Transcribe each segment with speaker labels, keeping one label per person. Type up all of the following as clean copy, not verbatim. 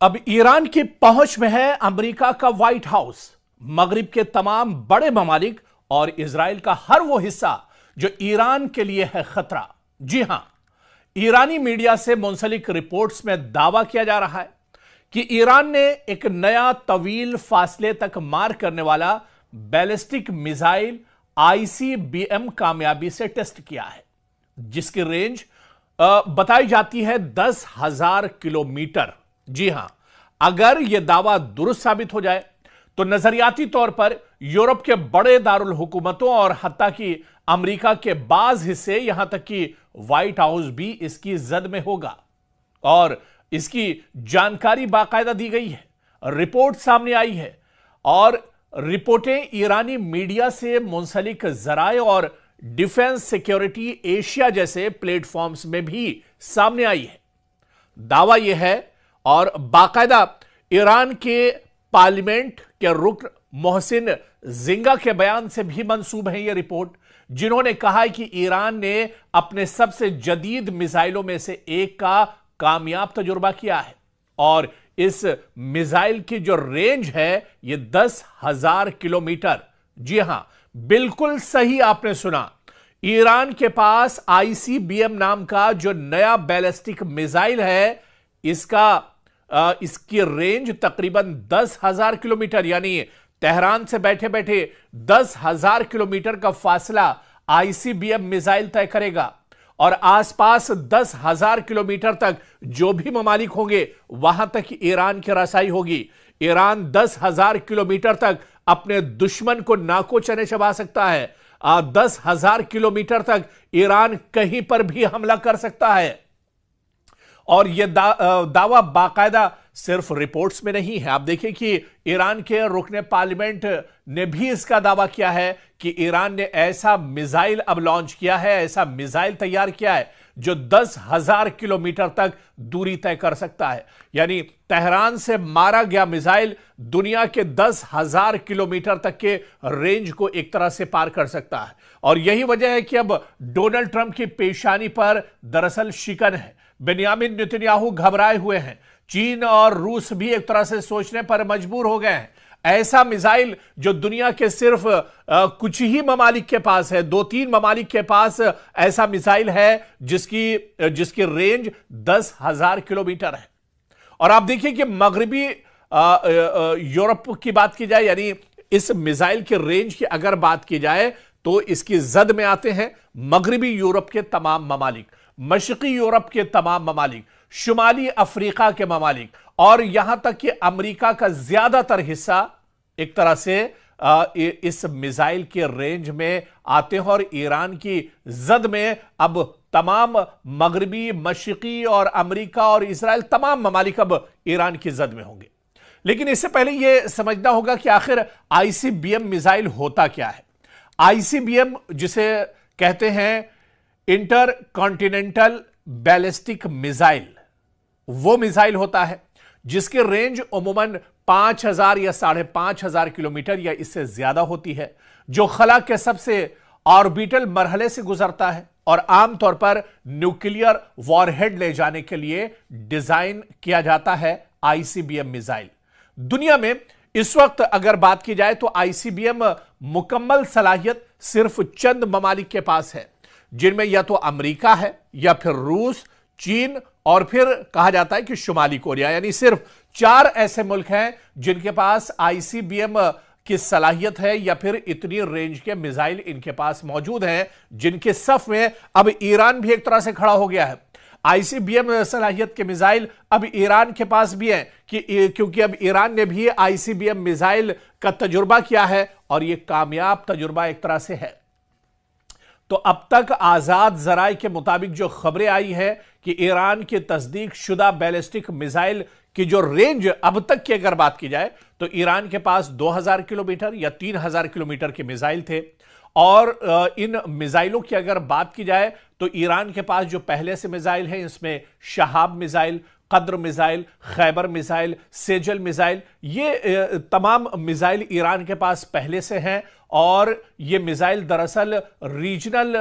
Speaker 1: अब ईरान की पहुंच में है अमेरिका का व्हाइट हाउस, मगरिब के तमाम बड़े ममालिक और इजराइल का हर वो हिस्सा जो ईरान के लिए है खतरा। जी हां, ईरानी मीडिया से मुंसलिक रिपोर्ट्स में दावा किया जा रहा है कि ईरान ने एक नया तवील फासले तक मार करने वाला बैलिस्टिक मिसाइल आईसीबीएम कामयाबी से टेस्ट किया है, जिसकी रेंज बताई जाती है 10,000 किलोमीटर। जी हां, अगर यह दावा दुरुस्त साबित हो जाए तो नजरियाती तौर पर यूरोप के बड़े दारुल हुकूमतों और हत्ता कि अमेरिका के बाज हिस्से, यहां तक कि व्हाइट हाउस भी इसकी जद में होगा। और इसकी जानकारी बाकायदा दी गई है, रिपोर्ट सामने आई है और रिपोर्टें ईरानी मीडिया से मुंसलिक जराए और डिफेंस सिक्योरिटी एशिया जैसे प्लेटफॉर्म्स में भी सामने आई है। दावा यह है और बाकायदा ईरान के पार्लियामेंट के रुकन मोहसिन जिंगा के बयान से भी मंसूब है यह रिपोर्ट, जिन्होंने कहा है कि ईरान ने अपने सबसे जदीद मिसाइलों में से एक का कामयाब तजुर्बा किया है और इस मिसाइल की जो रेंज है यह 10,000 किलोमीटर। जी हां, बिल्कुल सही आपने सुना, ईरान के पास आईसीबीएम नाम का जो नया बैलिस्टिक मिसाइल है, इसकी रेंज तकरीबन 10,000 किलोमीटर, यानी तेहरान से बैठे बैठे 10,000 किलोमीटर का फासला आईसीबीएम मिसाइल तय करेगा और आसपास 10,000 किलोमीटर तक जो भी ममालिक होंगे वहां तक ईरान की रसाई होगी। ईरान 10,000 किलोमीटर तक अपने दुश्मन को नाको चने चबा सकता है। 10,000 किलोमीटर तक ईरान कहीं पर भी हमला कर सकता है। और यह दावा बाकायदा सिर्फ रिपोर्ट्स में नहीं है। आप देखिए कि ईरान के रुकने पार्लियामेंट ने भी इसका दावा किया है कि ईरान ने ऐसा मिसाइल अब लॉन्च किया है, ऐसा मिसाइल तैयार किया है जो 10,000 किलोमीटर तक दूरी तय कर सकता है। यानी तेहरान से मारा गया मिसाइल दुनिया के 10,000 किलोमीटर तक के रेंज को एक तरह से पार कर सकता है। और यही वजह है कि अब डोनाल्ड ट्रंप की पेशानी पर दरअसल शिकन है। बेंयामिन नेतन्याहू घबराए हुए हैं। चीन और रूस भी एक तरह से सोचने पर मजबूर हो गए हैं। ऐसा मिसाइल जो दुनिया के सिर्फ कुछ ही ममालिक के पास है, 2-3 ममालिक के पास ऐसा मिसाइल है जिसकी रेंज 10,000 किलोमीटर है। और आप देखिए कि मगरिबी यूरोप की बात की जाए, यानी इस मिसाइल के रेंज की अगर बात की जाए तो इसकी जद में आते हैं मगरिबी यूरोप के तमाम ममालिक, मशरकी यूरोप के तमाम ममालिक, शुमाली अफ्रीका के ममालिक और यहां तक कि अमेरिका का ज्यादातर हिस्सा एक तरह से इस मिसाइल के रेंज में आते हैं। और ईरान की जद में अब तमाम मगरिबी, मशरकी और अमेरिका और इजराइल, तमाम ममालिक अब ईरान की जद में होंगे। लेकिन इससे पहले यह समझना होगा कि आखिर आईसीबीएम मिसाइल होता क्या है। आईसीबीएम जिसे कहते हैं इंटर कॉन्टिनेंटल बैलिस्टिक मिसाइल, वो मिसाइल होता है जिसकी रेंज उमूमन 5,000 या 5,500 किलोमीटर या इससे ज्यादा होती है, जो खला के सबसे ऑर्बिटल मरहले से गुजरता है और आमतौर पर न्यूक्लियर वॉरहेड ले जाने के लिए डिजाइन किया जाता है आईसीबीएम मिसाइल। दुनिया में इस वक्त अगर बात की जाए तो आईसीबीएम मुकम्मल सलाहियत सिर्फ चंद ममालिक के पास है, जिनमें या तो अमेरिका है या फिर रूस, चीन और फिर कहा जाता है कि शुमाली कोरिया। यानी सिर्फ 4 ऐसे मुल्क हैं जिनके पास आईसीबीएम की सलाहियत है या फिर इतनी रेंज के मिसाइल इनके पास मौजूद हैं, जिनके सफ में अब ईरान भी एक तरह से खड़ा हो गया है। आईसीबीएम सलाहियत के मिसाइल अब ईरान के पास भी हैं क्योंकि अब ईरान ने भी आईसीबीएम मिसाइल का तजुर्बा किया है और यह कामयाब तजुर्बा एक तरह से है। तो अब तक आजाद जराए के मुताबिक जो खबरें आई है कि ईरान के तस्दीक शुदा बैलिस्टिक मिसाइल की जो रेंज अब तक की अगर बात की जाए तो ईरान के पास 2,000 किलोमीटर या 3,000 किलोमीटर के मिसाइल थे। और इन मिसाइलों की अगर बात की जाए तो ईरान के पास जो पहले से मिसाइल हैं, इसमें शहाब मिसाइल, कद्र missile, Khyber missile, Sejal missile, ये तमाम मिसाइल ईरान के पास पहले से हैं। और ये मिसाइल दरअसल रीजनल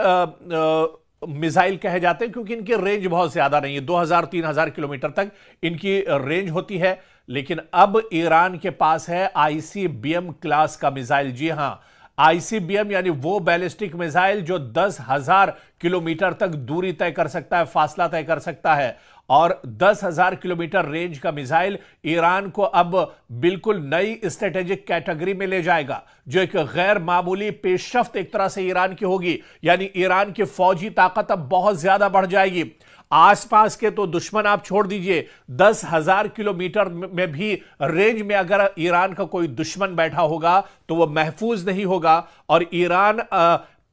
Speaker 1: मिसाइल कहे जाते हैं क्योंकि इनकी रेंज बहुत ज्यादा नहीं है, 2000-3000 किलोमीटर तक इनकी रेंज होती है। लेकिन अब ईरान के पास है आईसीबीएम क्लास का मिसाइल। जी हां, आईसीबीएम यानी वो बैलिस्टिक मिसाइल जो 10,000 किलोमीटर तक दूरी तय कर सकता है, फासला तय कर सकता है। और 10,000 किलोमीटर रेंज का मिसाइल ईरान को अब बिल्कुल नई स्ट्रेटेजिक कैटेगरी में ले जाएगा, जो एक गैर मामूली पेशरफ्त एक तरह से ईरान की होगी। यानी ईरान की फौजी ताकत अब बहुत ज्यादा बढ़ जाएगी। आसपास के तो दुश्मन आप छोड़ दीजिए, 10,000 किलोमीटर में भी रेंज में अगर ईरान का कोई दुश्मन बैठा होगा तो वह महफूज नहीं होगा। और ईरान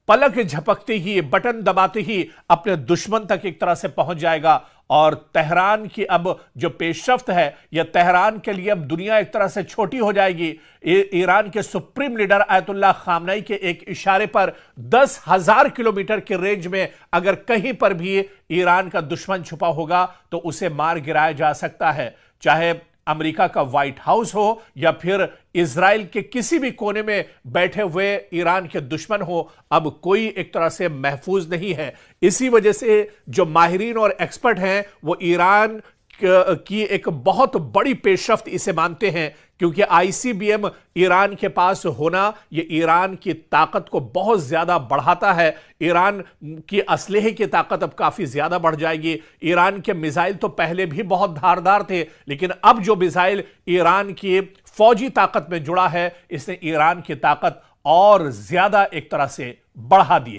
Speaker 1: पलक झपकते ही, बटन दबाते ही अपने दुश्मन तक एक तरह से पहुंच जाएगा। और तेहरान की अब जो पेशरफ्त है, यह तेहरान के लिए अब दुनिया एक तरह से छोटी हो जाएगी। ईरान के सुप्रीम लीडर आयतुल्लाह खामनई के एक इशारे पर 10,000 किलोमीटर के रेंज में अगर कहीं पर भी ईरान का दुश्मन छुपा होगा तो उसे मार गिराया जा सकता है। चाहे अमेरिका का व्हाइट हाउस हो या फिर इजराइल के किसी भी कोने में बैठे हुए ईरान के दुश्मन हो, अब कोई एक तरह से महफूज नहीं है। इसी वजह से जो माहिरीन और एक्सपर्ट हैं वो ईरान की एक बहुत बड़ी पेशरफ्त इसे मानते हैं, क्योंकि आईसीबीएम ईरान के पास होना यह ईरान की ताकत को बहुत ज्यादा बढ़ाता है। ईरान की असलहे की ताकत अब काफी ज्यादा बढ़ जाएगी। ईरान के मिसाइल तो पहले भी बहुत धारदार थे, लेकिन अब जो मिसाइल ईरान की फौजी ताकत में जुड़ा है, इसने ईरान की ताकत और ज्यादा एक तरह से बढ़ा दी है।